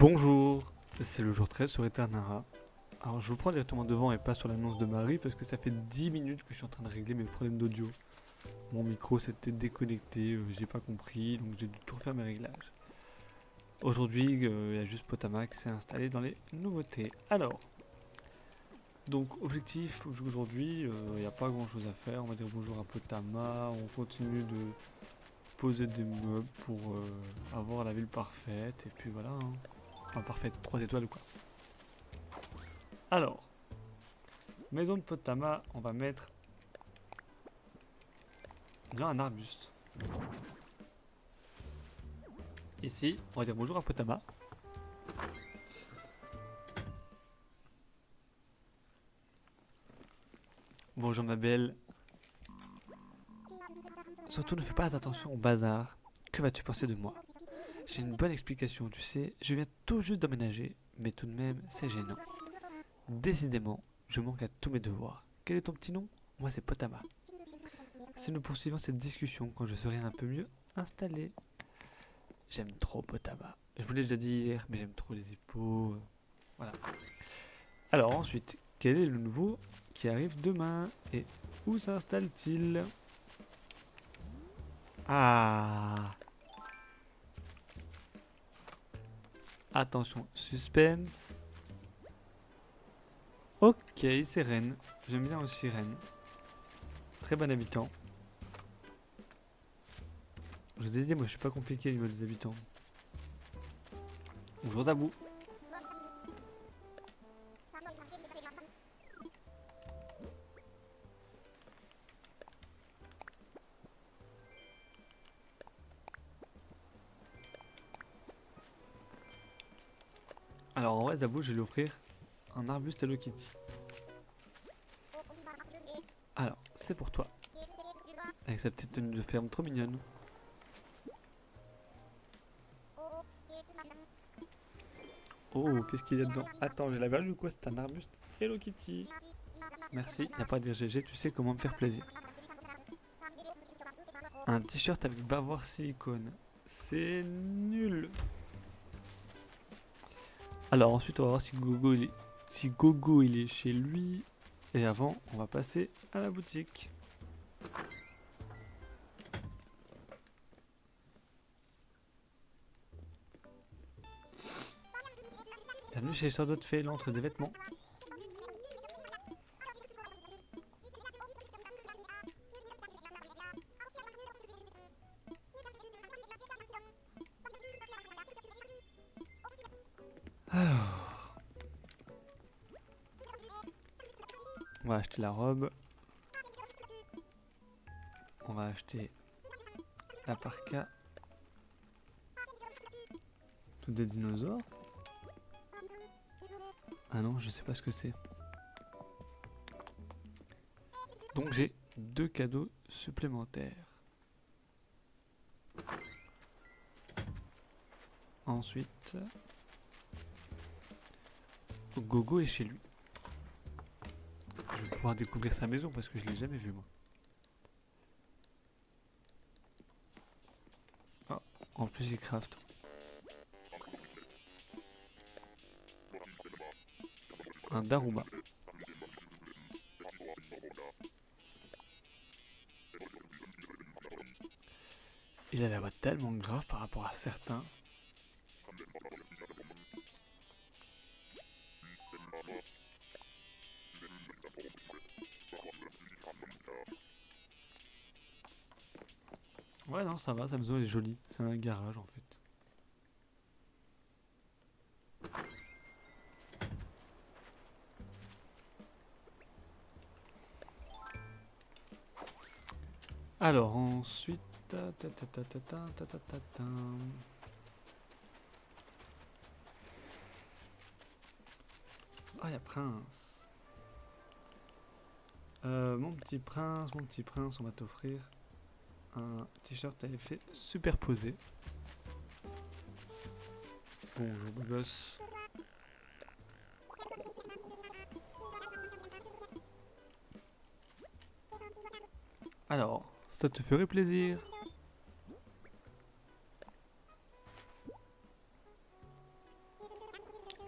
Bonjour, c'est le jour 13 sur Eternara. Alors je vous prends directement devant et pas sur l'annonce de Marie parce que ça fait 10 minutes que je suis en train de régler mes problèmes d'audio. Mon micro s'était déconnecté, j'ai pas compris, donc j'ai dû tout refaire mes réglages. Aujourd'hui, il y a juste Potama qui s'est installé dans les nouveautés. Alors, donc objectif aujourd'hui, il n'y a pas grand chose à faire. On va dire bonjour à Potama, on continue de poser des meubles pour avoir la ville parfaite, et puis voilà. Enfin parfaite, 3 étoiles ou quoi. Alors, maison de Potama, on va mettre là un arbuste. Ici, on va dire bonjour à Potama. Bonjour ma belle. Surtout ne fais pas attention au bazar. Que vas-tu penser de moi? J'ai une bonne explication, tu sais, je viens tout juste d'emménager, mais tout de même c'est gênant. Décidément, je manque à tous mes devoirs. Quel est ton petit nom? Moi c'est Potama. Si nous poursuivons cette discussion quand je serai un peu mieux installé. J'aime trop Potama. Je vous l'ai déjà dit hier, mais j'aime trop les hippos. Voilà. Alors ensuite, quel est le nouveau qui arrive demain? Et où s'installe-t-il? Ah! Attention, suspense. Ok, c'est Rennes. J'aime bien aussi Rennes. Très bon habitant. Je vous ai dit, moi je suis pas compliqué au niveau des habitants. Bonjour Zabou. Alors en vrai, Zabou, je vais lui offrir un arbuste Hello Kitty. Alors, c'est pour toi. Avec sa petite tenue de ferme trop mignonne. Oh, qu'est-ce qu'il y a dedans? Attends, j'ai la perdu ou quoi? C'est un arbuste Hello Kitty. Merci, y a pas à dire GG, tu sais comment me faire plaisir. Un t-shirt avec Bavoir Silicone. C'est nul. Alors ensuite, on va voir si Gogo il est chez lui. Et avant, on va passer à la boutique. Bienvenue chez Sordot Fée, l'antre des vêtements. Alors, on va acheter la robe. On va acheter la parka. Tout des dinosaures. Ah non, je sais pas ce que c'est. Donc j'ai 2 cadeaux supplémentaires. Ensuite, Gogo est chez lui. Je vais pouvoir découvrir sa maison parce que je l'ai jamais vue moi. Oh, en plus il craft. Un Daruma. Il a la voix tellement grave par rapport à certains. Ouais non ça va, sa maison est jolie. C'est un garage en fait. Alors ensuite... Ah, il y a Prince. Mon petit prince, on va t'offrir un t-shirt à effet superposé. Bonjour beau gosse. Alors, ça te ferait plaisir?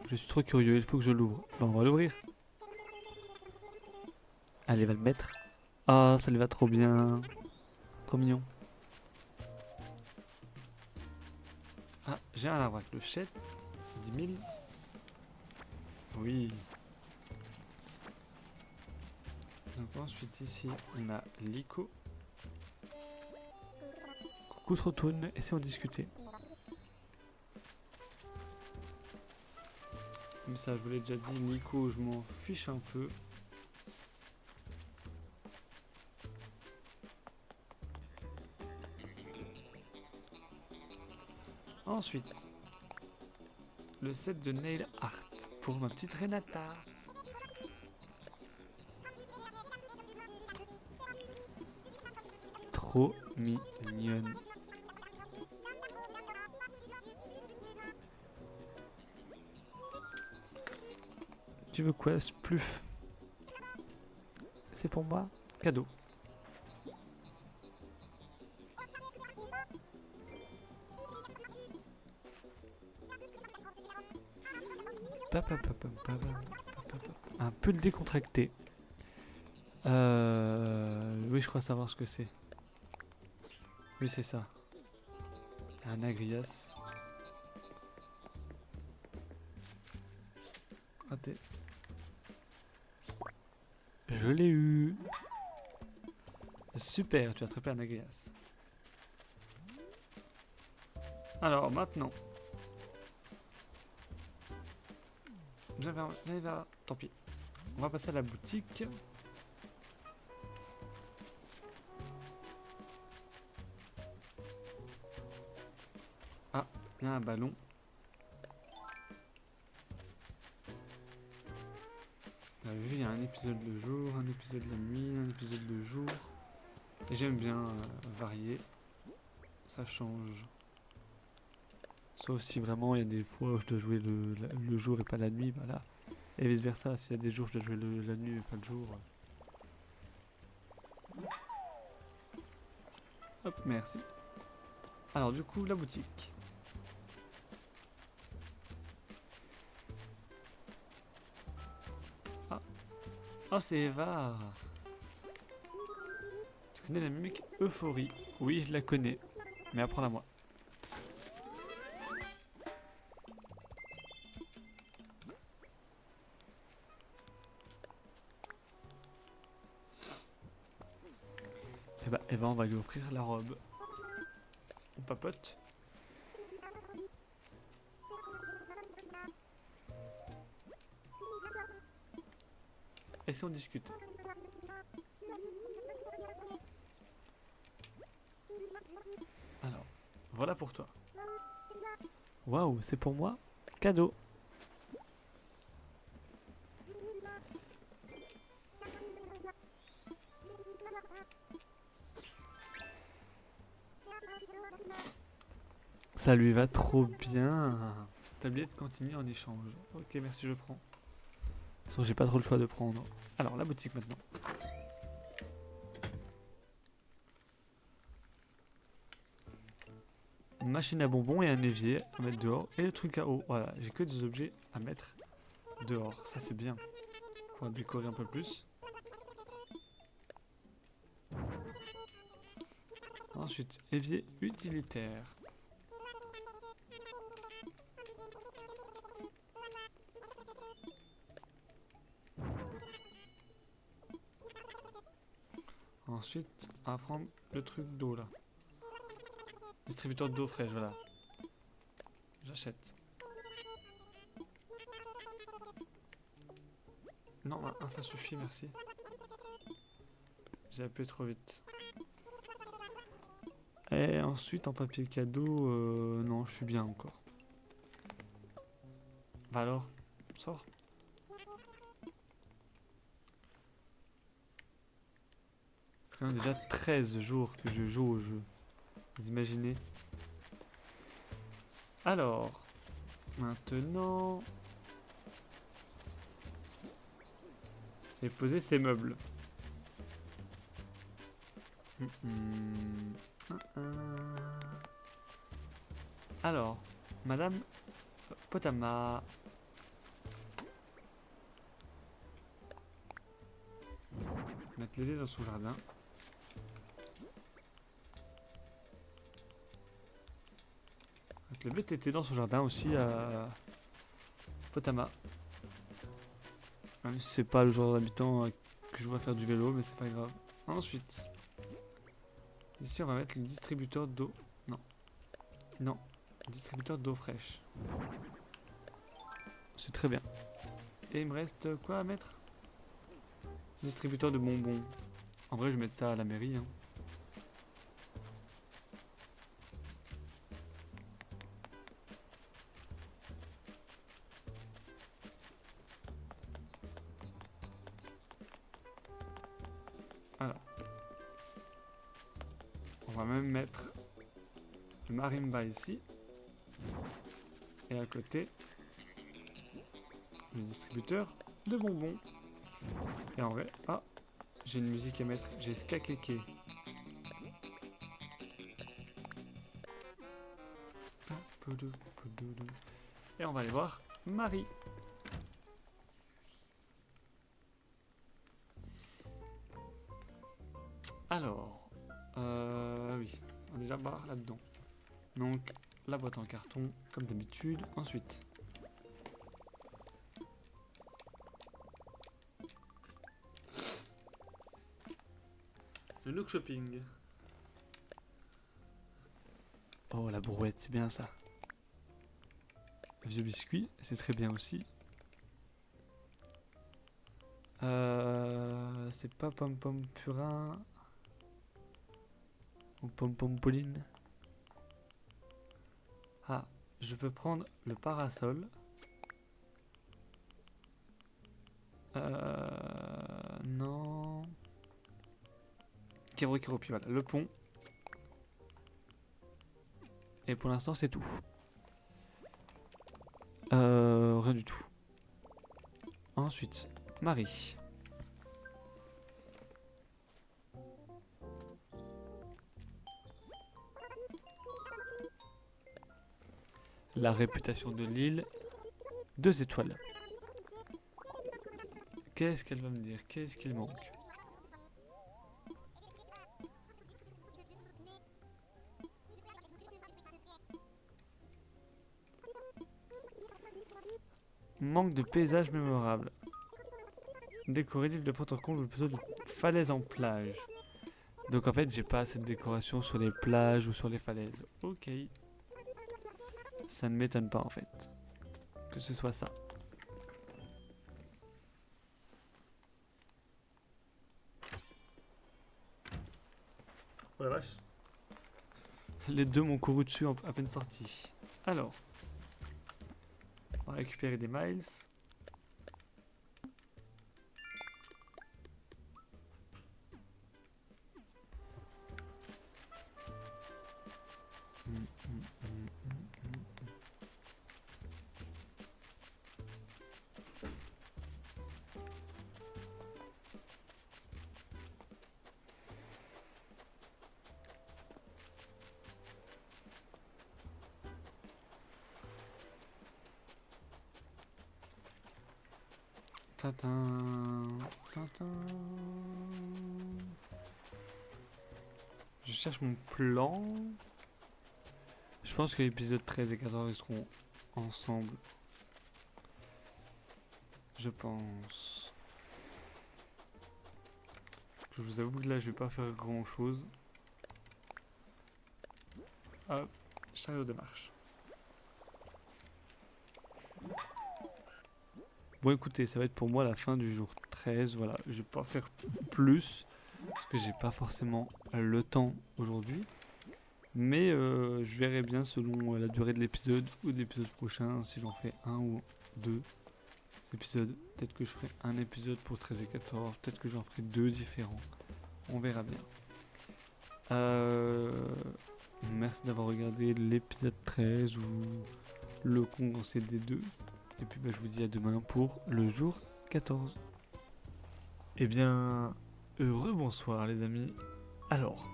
Je suis trop curieux, il faut que je l'ouvre. Bah, on va l'ouvrir. Allez, va le mettre. Ah, ça lui va trop bien. Trop mignon. Ah, j'ai un arbre avec le chat. 10 000. Oui. Donc ensuite ici, on a Lico. Coucou Trotoun, essayons de discuter. Mais ça, je vous l'ai déjà dit, Lico, je m'en fiche un peu. Ensuite, le set de nail art pour ma petite Renata. Trop mignonne. Tu veux quoi, Spluf? C'est pour moi, cadeau. Un peu décontracté. Oui, je crois savoir ce que c'est. Oui, c'est ça. Un agrias. Raté. Je l'ai eu. Super, tu as attrapé un agrias. Alors, maintenant. Tant pis. On va passer à la boutique. Ah, il y a un ballon. On a vu, il y a un épisode le jour, un épisode la nuit, un épisode le jour. Et j'aime bien varier. Ça change. Sauf si vraiment il y a des fois où je dois jouer le jour et pas la nuit, voilà. Et vice versa, s'il y a des jours où je dois jouer la nuit et pas le jour. Hop, merci. Alors du coup, la boutique. Ah, oh c'est Eva. Tu connais la mimique Euphorie? Oui, je la connais. Mais apprends-la moi. Et bah Eva, on va lui offrir la robe. On papote. Et si on discute? Alors, voilà pour toi. Waouh, c'est pour moi? Cadeau. Ça lui va trop bien. Tablette continue en échange. Ok, merci, je prends. De toute façon, j'ai pas trop le choix de prendre. Alors, la boutique maintenant. Une machine à bonbons et un évier à mettre dehors. Et le truc à eau. Voilà, j'ai que des objets à mettre dehors. Ça, c'est bien. Pour décorer un peu plus. Ensuite, évier utilitaire. Ensuite, on va prendre le truc d'eau là. Distributeur d'eau fraîche, voilà. J'achète. Non, un ça suffit, merci. J'ai appuyé trop vite. Et ensuite, en papier cadeau, non, je suis bien encore. Bah alors, sors. Quand même déjà 13 jours que je joue au jeu. Vous imaginez? Alors, maintenant... J'ai posé ces meubles. Alors, Madame Potama, Mettre l'aider dans son jardin. Mettre le VTT dans son jardin aussi à Potama. Même si c'est pas le genre d'habitant que je vois faire du vélo, mais c'est pas grave. Ensuite, ici on va mettre le distributeur d'eau. Non. Non. Le distributeur d'eau fraîche. C'est très bien. Et il me reste quoi à mettre? Distributeur de bonbons. En vrai, je vais mettre ça à la mairie. Hein. Alors. On va même mettre le marimba ici. Et à côté, le distributeur de bonbons. Et en vrai, ah, j'ai une musique à mettre. J'ai Skakeke. Et on va aller voir Marie. Alors, oui, on a déjà barre là-dedans. Donc, la boîte en carton, comme d'habitude. Ensuite, le Nook Shopping. Oh, la brouette, c'est bien ça. Le vieux biscuit, c'est très bien aussi. C'est pas Pom Pom Purin ou Pom Pom Pauline. Ah, je peux prendre le parasol. Non. Kéropi, voilà, le pont. Et pour l'instant, c'est tout. Rien du tout. Ensuite, Marie. La réputation de l'île, 2 étoiles. Qu'est-ce qu'elle va me dire? Qu'est-ce qu'il manque? Manque de paysage mémorable. Décorer l'île de Fort-en-Comble ou plutôt de falaises en plage. Donc en fait, j'ai pas assez de décoration sur les plages ou sur les falaises. Ok. Ça ne m'étonne pas en fait que ce soit ça. Oh la vache. Les deux m'ont couru dessus à peine sorti. Alors, on va récupérer des miles. Tintin, tintin. Je cherche mon plan. Je pense que l'épisode 13 et 14 ils seront ensemble. Je pense. Je vous avoue que là je vais pas faire grand chose. Hop, chariot de marche. Bon écoutez, ça va être pour moi la fin du jour 13, voilà, je vais pas faire plus, parce que j'ai pas forcément le temps aujourd'hui. Mais je verrai bien selon la durée de l'épisode ou de l'épisode prochain, si j'en fais un ou deux épisodes. Peut-être que je ferai un épisode pour 13 et 14, peut-être que j'en ferai 2 différents, on verra bien. Merci d'avoir regardé l'épisode 13 ou le condensé des deux. Et puis je vous dis à demain pour le jour 14. Eh bien, heureux bonsoir les amis. Alors,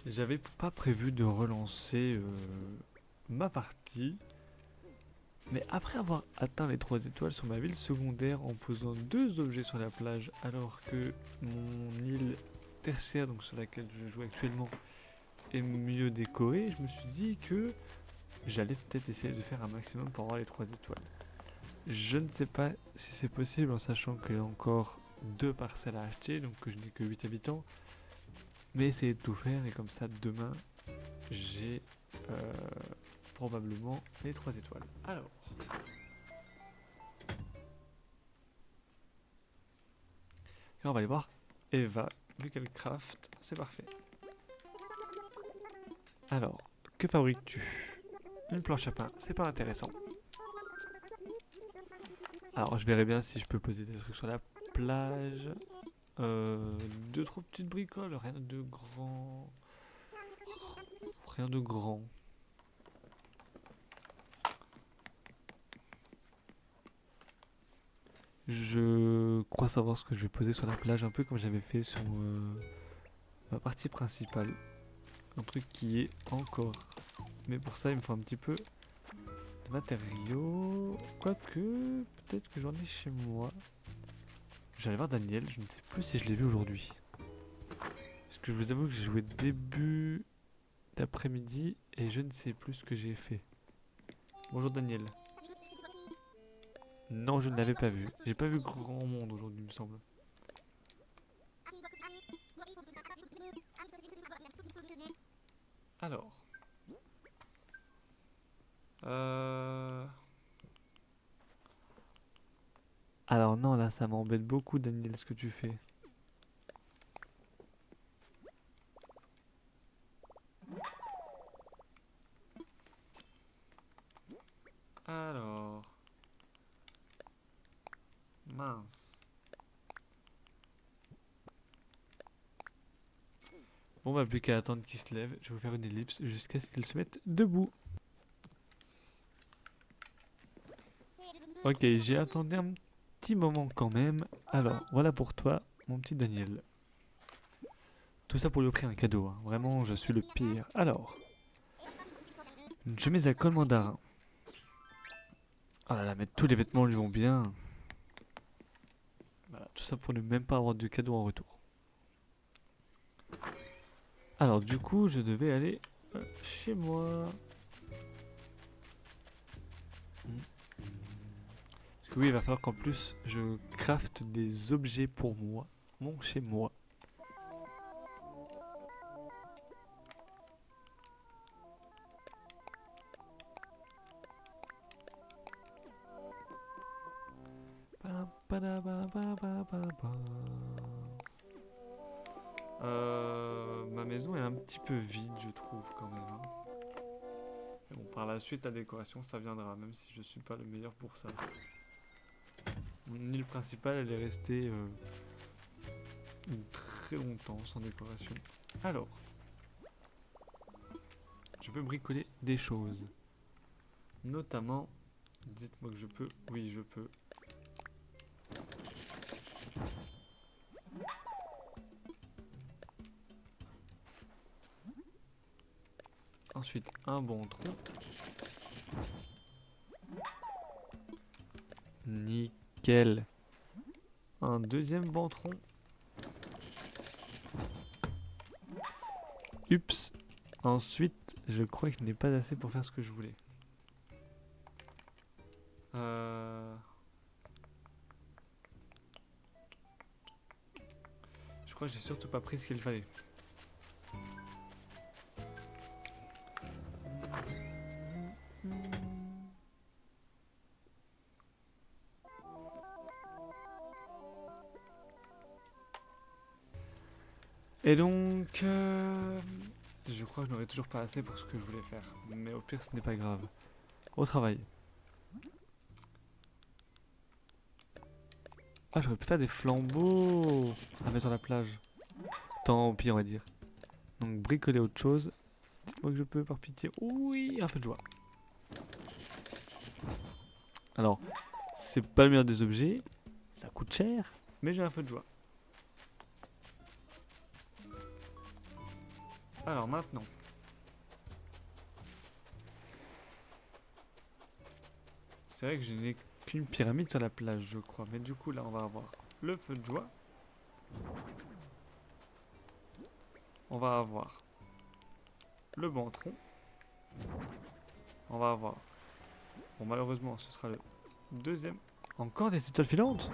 j'avais pas prévu de relancer ma partie. Mais après avoir atteint les 3 étoiles sur ma ville secondaire en posant 2 objets sur la plage, alors que mon île tertiaire, donc sur laquelle je joue actuellement, est mieux décorée, je me suis dit que j'allais peut-être essayer de faire un maximum pour avoir les 3 étoiles. Je ne sais pas si c'est possible en sachant qu'il y a encore 2 parcelles à acheter, donc que je n'ai que 8 habitants. Mais essayer de tout faire et comme ça demain j'ai probablement les 3 étoiles. Alors. Et on va aller voir Eva, vu qu'elle craft, c'est parfait. Alors, que fabriques-tu? Une planche à pain, c'est pas intéressant. Alors, je verrai bien si je peux poser des trucs sur la plage. 2-3 petites bricoles, rien de grand. Rien de grand. Je crois savoir ce que je vais poser sur la plage, un peu comme j'avais fait sur ma partie principale. Un truc qui est encore. Mais pour ça, il me faut un petit peu de matériaux. Quoique, peut-être que j'en ai chez moi. J'allais voir Daniel, je ne sais plus si je l'ai vu aujourd'hui. Parce que je vous avoue que j'ai joué début d'après-midi et je ne sais plus ce que j'ai fait. Bonjour Daniel. Non, je ne l'avais pas vu. J'ai pas vu grand monde aujourd'hui, il me semble. Alors. Alors non, là, ça m'embête beaucoup, Daniel, ce que tu fais. Alors. Mince. Bon, bah, plus qu'à attendre qu'il se lève. Je vais vous faire une ellipse jusqu'à ce qu'il se mette debout. Ok, j'ai attendu un petit moment quand même. Alors, voilà pour toi, mon petit Daniel. Tout ça pour lui offrir un cadeau. Hein. Vraiment, je suis le pire. Alors, une chemise à col mandarin. Oh là là, mais tous les vêtements lui vont bien. Voilà, tout ça pour ne même pas avoir de cadeau en retour. Alors, du coup, je devais aller chez moi. Parce que oui, il va falloir qu'en plus, je crafte des objets pour moi. Mon chez moi. Ma maison est un petit peu vide, je trouve, quand même. Hein. Mais bon, par la suite, la décoration, ça viendra, même si je suis pas le meilleur pour ça. Mon île principale, elle est restée très longtemps sans décoration. Alors, je peux bricoler des choses. Notamment, dites-moi que je peux. Oui, je peux. Ensuite, un bon tronc. Nickel. Un deuxième bon tronc. Ups. Ensuite, je crois que je n'ai pas assez pour faire ce que je voulais. Je crois que j'ai surtout pas pris ce qu'il fallait. Et donc, je crois que je n'aurai toujours pas assez pour ce que je voulais faire. Mais au pire, ce n'est pas grave. Au travail. Ah, j'aurais pu faire des flambeaux à mettre sur la plage. Tant pis, on va dire. Donc, bricoler autre chose. Dites-moi que je peux, par pitié. Oui, un feu de joie. Alors, c'est pas le meilleur des objets. Ça coûte cher. Mais j'ai un feu de joie. Alors, maintenant. C'est vrai que je n'ai qu'une pyramide sur la plage, je crois. Mais du coup, là, on va avoir le feu de joie. On va avoir le bantron. On va avoir... Bon, malheureusement, ce sera le deuxième. Encore des étoiles filantes?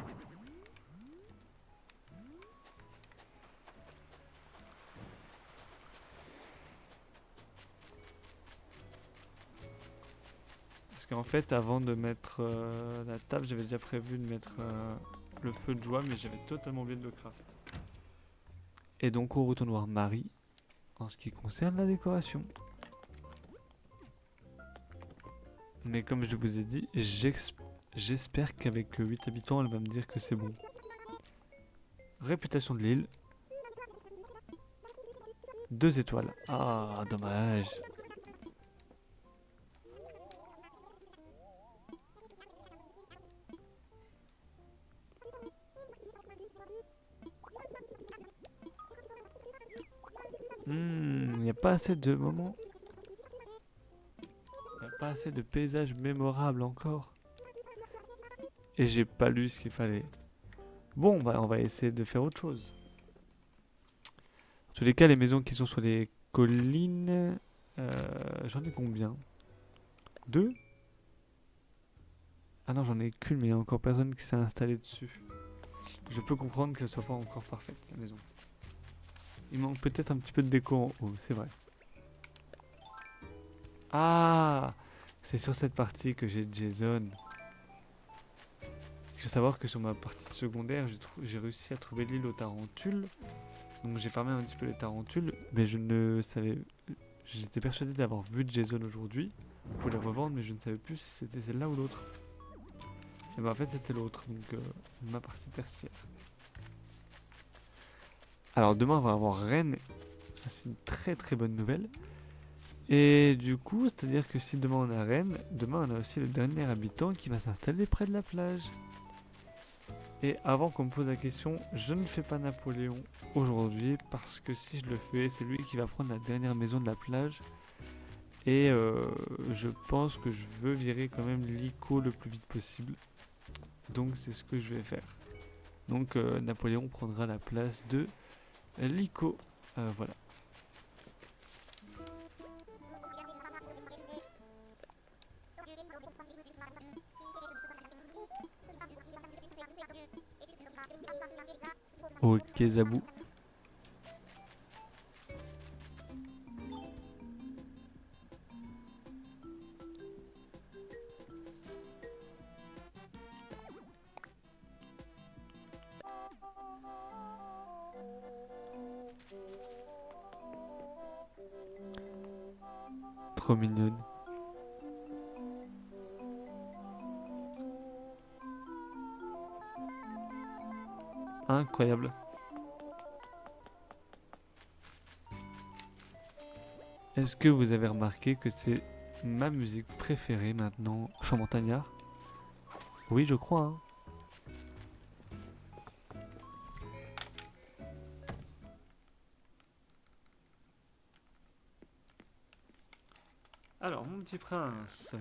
Parce qu'en fait, avant de mettre la table, j'avais déjà prévu de mettre le feu de joie, mais j'avais totalement oublié de le craft. Et donc, on retourne voir Marie en ce qui concerne la décoration. Mais comme je vous ai dit, j'espère qu'avec 8 habitants, elle va me dire que c'est bon. Réputation de l'île. 2 étoiles. Ah, dommage. Il n'y a pas assez de moments. Il n'y a pas assez de paysages mémorables encore. Et j'ai pas lu ce qu'il fallait. Bon, bah, on va essayer de faire autre chose. En tous les cas, les maisons qui sont sur les collines, j'en ai combien? 2? Ah non, j'en ai qu'une, mais il n'y a encore personne qui s'est installé dessus. Je peux comprendre qu'elle soit pas encore parfaite, la maison. Il manque peut-être un petit peu de déco en haut, c'est vrai. Ah, c'est sur cette partie que j'ai Jason. Il faut savoir que sur ma partie secondaire, j'ai réussi à trouver l'île aux tarentules. Donc j'ai farmé un petit peu les tarentules, mais je ne savais... J'étais persuadé d'avoir vu Jason aujourd'hui pour les revendre, mais je ne savais plus si c'était celle-là ou l'autre. Et ben en fait c'était l'autre, donc ma partie tertiaire. Alors demain on va avoir Rennes, ça c'est une très très bonne nouvelle. Et du coup, c'est-à-dire que si demain on a Rennes, demain on a aussi le dernier habitant qui va s'installer près de la plage. Et avant qu'on me pose la question, je ne fais pas Napoléon aujourd'hui parce que si je le fais, c'est lui qui va prendre la dernière maison de la plage. Et je pense que je veux virer quand même l'ICO le plus vite possible. Donc c'est ce que je vais faire. Donc Napoléon prendra la place de l'ICO. Voilà. Ok Zabou. Trop mignonne. Incroyable. Est-ce que vous avez remarqué que c'est ma musique préférée maintenant, Chant Montagnard? Oui, je crois. Hein. Alors, mon petit prince.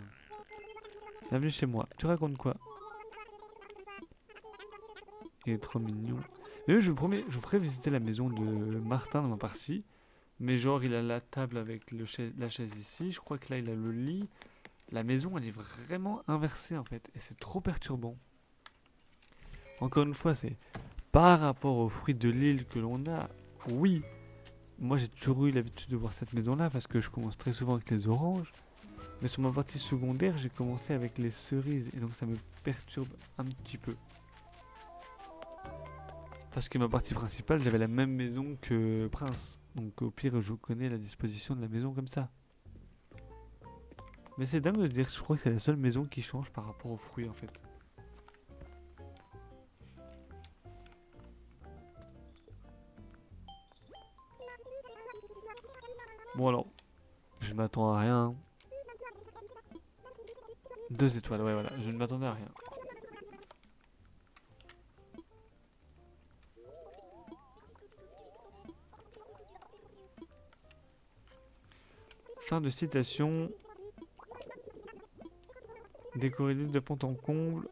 Bienvenue chez moi. Tu racontes quoi? Il est trop mignon. Mais oui, je vous promets, je vous ferai visiter la maison de Martin dans ma partie. Mais genre, il a la table avec la chaise ici. Je crois que là, il a le lit. La maison, elle est vraiment inversée en fait. Et c'est trop perturbant. Encore une fois, c'est par rapport aux fruits de l'île que l'on a. Oui, moi j'ai toujours eu l'habitude de voir cette maison-là parce que je commence très souvent avec les oranges. Mais sur ma partie secondaire, j'ai commencé avec les cerises. Et donc ça me perturbe un petit peu. Parce que ma partie principale, j'avais la même maison que Prince. Donc au pire, je connais la disposition de la maison comme ça. Mais c'est dingue de se dire, je crois que c'est la seule maison qui change par rapport aux fruits en fait. Bon alors, je ne m'attends à rien. 2 étoiles, ouais voilà, je ne m'attendais à rien. Fin de citation. Décorer l'île de fond en comble.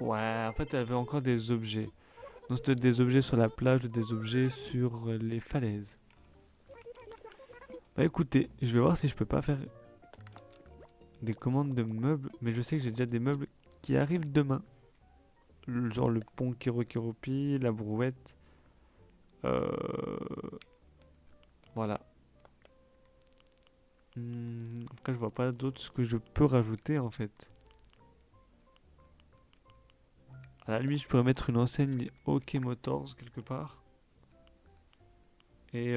Ouais, en fait, elle avait encore des objets. Donc c'était des objets sur la plage, des objets sur les falaises. Bah écoutez, je vais voir si je peux pas faire des commandes de meubles, mais je sais que j'ai déjà des meubles qui arrivent demain. Genre le pont Kirokiropi, la brouette. Voilà. Après, je vois pas d'autres ce que je peux rajouter en fait. À la limite, je pourrais mettre une enseigne OK Motors quelque part. Et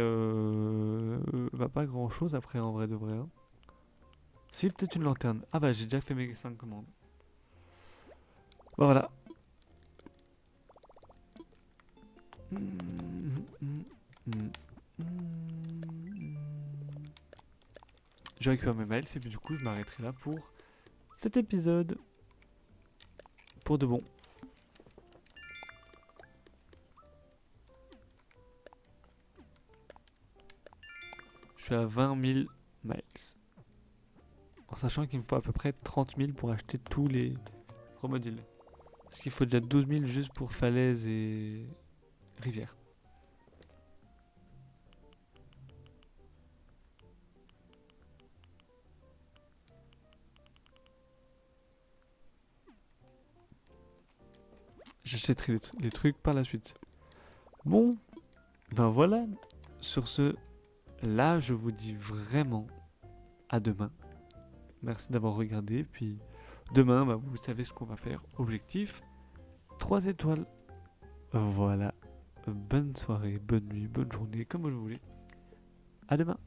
bah pas grand chose après en vrai de vrai, hein. Si, peut-être une lanterne. Ah bah j'ai déjà fait mes 5 commandes. Bah voilà. Je récupère mes mails et puis du coup je m'arrêterai là pour cet épisode. Pour de bon. Je suis à 20 000 miles. En sachant qu'il me faut à peu près 30 000 pour acheter tous les remodules. Parce qu'il faut déjà 12 000 juste pour falaise et rivière. J'achèterai les trucs par la suite. Bon, ben voilà. Sur ce, là, je vous dis vraiment à demain. Merci d'avoir regardé. Puis demain, bah, vous savez ce qu'on va faire. Objectif 3 étoiles. Voilà. Bonne soirée, bonne nuit, bonne journée, comme vous le voulez. À demain.